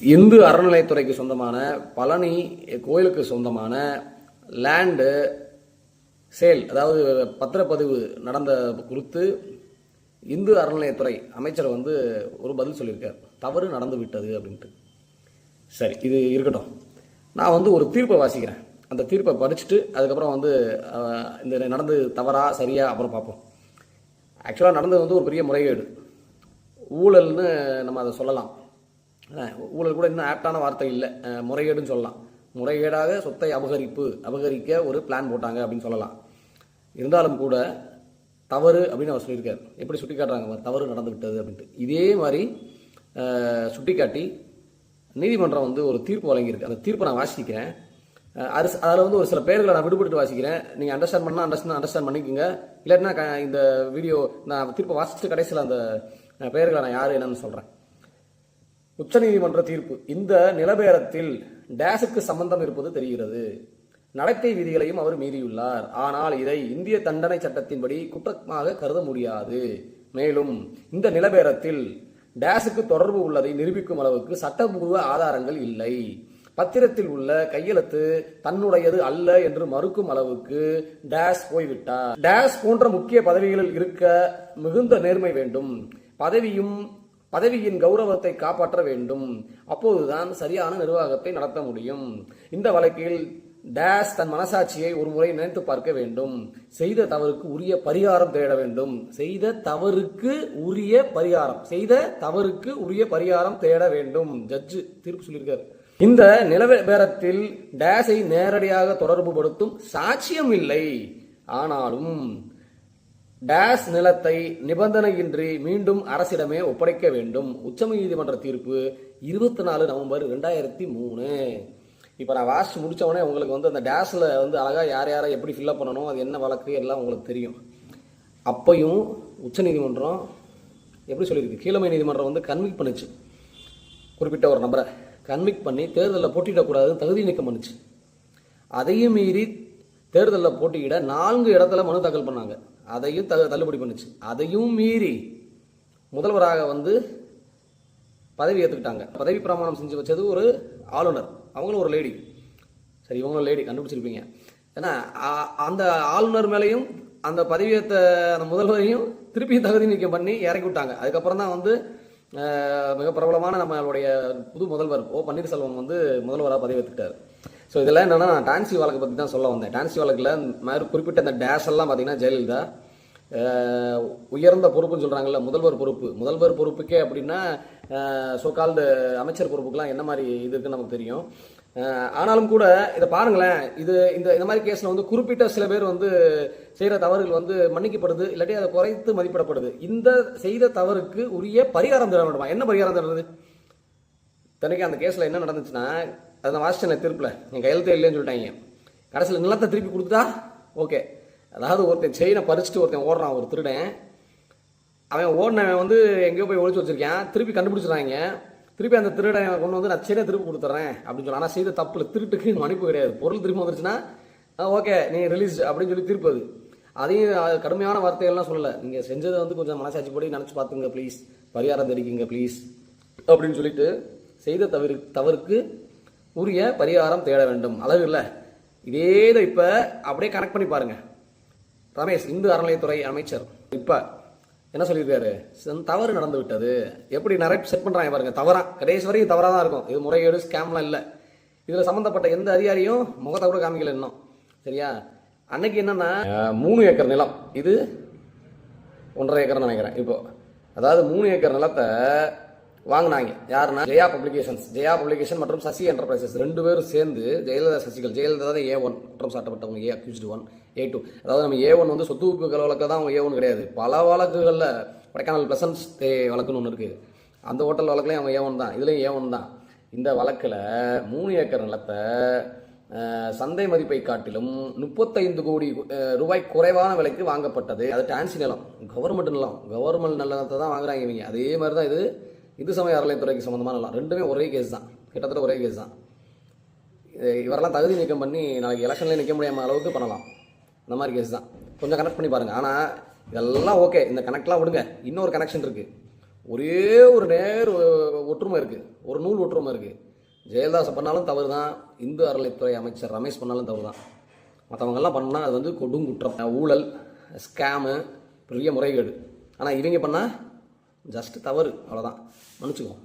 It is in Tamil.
இந்து அறநிலையத்துறைக்கு சொந்தமான பழனி கோயிலுக்கு சொந்தமான லேண்டு சேல், அதாவது பத்திரப்பதிவு நடந்த குறித்து இந்து அறநிலையத்துறை அமைச்சர் ஒரு பதில் சொல்லியிருக்கார். தவறு நடந்து விட்டது அப்படின்ட்டு. சரி, இது இருக்கட்டும். நான் ஒரு தீர்ப்பை வாசிக்கிறேன். அந்த தீர்ப்பை படிச்சுட்டு அதுக்கப்புறம் இந்த நடந்து தவறா சரியா அப்புறம் பார்ப்போம். ஆக்சுவலாக நடந்தது ஒரு பெரிய முறைகேடு, ஊழல்னு நம்ம அதை சொல்லலாம். ஊழல் கூட இன்னும் ஆப்டான வார்த்தை இல்லை, முறைகேடுன்னு சொல்லலாம். முறைகேடாக சொத்தை அபகரிக்க ஒரு பிளான் போட்டாங்க அப்படின்னு சொல்லலாம். இருந்தாலும் கூட தவறு அப்படின்னு அவர் சொல்லியிருக்காரு. எப்படி சுட்டி காட்டுறாங்க, தவறு நடந்து விட்டது அப்படின்ட்டு. இதே மாதிரி சுட்டி காட்டி நீதிமன்றம் ஒரு தீர்ப்பு வழங்கியிருக்கு. அந்த தீர்ப்பை நான் வாசிக்கிறேன். அதில் ஒரு சில பேர்களை நான் விடுபட்டு வாசிக்கிறேன். நீங்கள் அண்டர்ஸ்டாண்ட் பண்ணால் அண்டர்ஸ்டாண்ட் பண்ணிக்கோங்க. இல்லாட்டினா இந்த வீடியோ நான் தீர்ப்பை வாசிச்சுட்டு கடைசியில் அந்த பெயர்களை நான் யார் என்னன்னு சொல்கிறேன். உச்சநீதிமன்ற தீர்ப்பு. இந்த நிலபேரத்தில் டேஸுக்கு சம்பந்தம் இருப்பது தெரிகிறது. நடத்தை விதிகளையும் அவர் மீறியுள்ளார். ஆனால் இதை இந்திய தண்டனை சட்டத்தின்படி குற்றமாக கருத முடியாது. மேலும் இந்த நிலபேரத்தில் டேஸுக்கு தொடர்பு உள்ளதை நிரூபிக்கும் அளவுக்கு சட்டபூர்வ ஆதாரங்கள் இல்லை. பத்திரத்தில் உள்ள கையெழுத்து தன்னுடையது அல்ல என்று மறுக்கும் அளவுக்கு டேஸ் போய்விட்டார். டேஸ் போன்ற முக்கிய பதவிகளில் இருக்க மிகுந்த நேர்மை வேண்டும். பதவியின் கௌரவத்தை காப்பாற்ற வேண்டும். அப்போதுதான் சரியான நிர்வாகத்தை நடத்த முடியும். இந்த வழக்கில் டேஸ் தன் மனசாட்சியை ஒரு முறை நினைத்து பார்க்க வேண்டும். செய்த தவறுக்கு உரிய பரிகாரம் தேட வேண்டும். செய்த தவறுக்கு உரிய பரிகாரம் தேட வேண்டும். ஜட்ஜு தீர்ப்பு சொல்லியிருக்காரு. இந்த நிலபேரத்தில் டேஸை நேரடியாக தொடர்புபடுத்தும் சாட்சியம் இல்லை. ஆனாலும் டேஸ் நிலத்தை நிபந்தனையின்றி மீண்டும் அரசிடமே ஒப்படைக்க வேண்டும். உச்சநீதிமன்ற தீர்ப்பு 24 நவம்பர் 2003. இப்போ நான் வாசிச்சு முடிச்சவொடனே உங்களுக்கு அந்த டேஸில் அழகாக யாரை எப்படி ஃபில்லப் பண்ணணும், அது என்ன வழக்கு எல்லாம் உங்களுக்கு தெரியும். அப்பையும் உச்சநீதிமன்றம் எப்படி சொல்லியிருக்கு, கீழமை நீதிமன்றம் கன்விக்ட் பண்ணுச்சு. குறிப்பிட்ட ஒரு நபரை கன்விக்ட் பண்ணி தேர்தலில் போட்டியிடக்கூடாதுன்னு தகுதி நீக்கம் பண்ணுச்சு. அதையும் மீறி தேர்தலில் போட்டியிட 4 இடத்துல மனு தாக்கல் பண்ணாங்க. அதையும் தள்ளுபடி பண்ணுச்சு. அதையும் மீறி முதல்வராக பதவி ஏற்றுக்கிட்டாங்க. பதவி பிரமாணம் செஞ்சு வச்சது ஒரு ஆளுநர், அவங்களும் ஒரு லேடி. சரி, இவங்களும் லேடி, கண்டுபிடிச்சிருப்பீங்க. ஏன்னா அந்த ஆளுநர் மேலேயும் அந்த பதவியேற்ற அந்த முதல்வரையும் திருப்பியும் தகுதி நீக்கம் பண்ணி இறக்கி விட்டாங்க. அதுக்கப்புறம் தான் மிக பிரபலமான நம்மளுடைய புது முதல்வர் ஓ பன்னீர்செல்வம் முதல்வராக பதவி ஏற்றுக்கிட்டார். ஸோ இதெல்லாம் என்னன்னா, நான் டான்சி வழக்கை பற்றி தான் சொல்ல வந்தேன். டான்சி வழக்கில் மாதிரி குறிப்பிட்ட அந்த டேஷ் எல்லாம் பார்த்தீங்கன்னா ஜெயலலிதா உயர்ந்த பொறுப்புன்னு சொல்கிறாங்கல்ல, முதல்வர் பொறுப்புக்கே அப்படின்னா சோகால்டு அமைச்சர் பொறுப்புக்கெல்லாம் என்ன மாதிரி இது இருக்குன்னு நமக்கு தெரியும். ஆனாலும் கூட இதை பாருங்களேன், இந்த மாதிரி கேஸில் குறிப்பிட்ட சில பேர் செய்கிற தவறுகள் மன்னிக்கப்படுது, இல்லாட்டி அதை குறைத்து மதிப்பிடப்படுது. இந்த செய்த தவறுக்கு உரிய பரிகாரம் தர வேண்டுமா? என்ன பரிகாரம் தருது? தனிக்கு அந்த கேஸில் என்ன நடந்துச்சுன்னா, அதை நான் வாசிச்சேன் தீர்ப்பில், என் கையெழுத்தே இல்லைன்னு சொல்லிட்டாங்க. கடைசியில் நிலத்தை திருப்பி கொடுத்துட்டா ஓகே. அதாவது ஒருத்தன் செயினை பறிச்சுட்டு ஒருத்தன் ஓடுறான், ஒரு திருடன். அவன் ஓடினவன் எங்கேயோ போய் ஒழிச்சு வச்சிருக்கான். திருப்பி கண்டுபிடிச்சிடறாங்க. திருப்பி அந்த திருடன் கொண்டு நான் செயினை திருப்பி கொடுத்துட்றேன் அப்படின்னு சொல்லி. ஆனால் செய்த தப்புல திருட்டுக்கு மன்னிப்பு கிடையாது. பொருள் திருப்பி வந்துருச்சுன்னா ஓகே நீ ரிலீஸ் அப்படின்னு சொல்லி திருப்பது. அதையும் கடுமையான வார்த்தைகள்லாம் சொல்லலை. நீங்கள் செஞ்சதை கொஞ்சம் மனசாட்சி போய் நினச்சி பார்த்துங்க ப்ளீஸ், பரிகாரம் தெரிவிங்க ப்ளீஸ் அப்படின்னு சொல்லிட்டு செய்த தவறுக்கு உரிய பரிகாரம் தேட வேண்டும். அழகு இல்லை? இதே தான் இப்போ அப்படியே கனெக்ட் பண்ணி பாருங்க. ரமேஷ், இந்து அறநிலையத்துறை அமைச்சர், இப்போ என்ன சொல்லியிருக்காரு? தவறு நடந்து விட்டது. எப்படி நிறைய செட் பண்ணுறாங்க பாருங்க. தவறா கடைசி வரைக்கும் தவறாக தான் இருக்கும். இது முறைகேடு ஸ்கேம்லாம் இல்லை. இதில் சம்மந்தப்பட்ட எந்த அதிகாரியும் முகத்தை கூட காமிக்கல இன்னும். சரியா? அன்னைக்கு என்னன்னா 3 ஏக்கர் நிலம், இது 1.5 ஏக்கர்னு நினைக்கிறேன். இப்போ அதாவது 3 ஏக்கர் நிலத்தை வாங்கினாங்க. யாருன்னா ஜெயா பப்ளிகேஷன் மற்றும் சசி என்டர்பிரைசஸ் 2 பேரும் சேர்ந்து ஜெயலலிதா தான் A1 குற்றம் சாட்டப்பட்டவங்க, அக்யூஸ்டு 1, A2. அதாவது நம்ம A1 சொத்து குவிப்பு வழக்கு தான் அவங்க A1 கிடையாது. பல வழக்குகளில் கொடைக்கானல் பிளசன்ஸ் வழக்குன்னு ஒன்று இருக்குது. அந்த ஹோட்டல் வழக்குலையும் அவங்க A1 தான், இதுலேயும் A1 தான். இந்த வழக்கில் 3 ஏக்கர் நிலத்தை சந்தை மதிப்பை காட்டிலும் 35 கோடி ரூபாய் குறைவான விலைக்கு வாங்கப்பட்டது. அது டான்சி நிலம், கவர்மெண்ட் நிலத்தை தான் வாங்குறாங்க இவங்க. அதே மாதிரி தான் இது இந்து சமய அறநிலையத்துறைக்கு சம்மந்தமான நிலம். ரெண்டுமே ஒரே கேஸ் தான், கிட்டத்தட்ட ஒரே கேஸ் தான். இவரெல்லாம் தகுதி நீக்கம் பண்ணி நாளைக்கு எலெக்ஷன்லேயே நிற்க முடியாமல் அளவுக்கு பண்ணலாம். இந்த மாதிரி கேஸ் தான். கொஞ்சம் கனெக்ட் பண்ணி பாருங்கள். ஆனால் இதெல்லாம் ஓகே, இந்த கனெக்ட்லாம் விடுங்க. இன்னொரு கனெக்ஷன் இருக்குது. ஒரே ஒரு ஒற்றுமை இருக்குது, ஒரு நூல் ஒற்றுமை இருக்குது. ஜெயலலிதா பண்ணாலும் தவறு தான், இந்து அறநிலைத்துறை அமைச்சர் ரமேஷ் பண்ணாலும் தவறு தான். மற்றவங்கெல்லாம் பண்ணால் அது வந்து கொடுங்குற்றம், ஊழல், ஸ்கேமு, பெரிய முறைகேடு. ஆனால் இவங்க பண்ணால் ஜஸ்ட் தவறு, அவ்வளோதான், மன்னிச்சுக்குவோம்.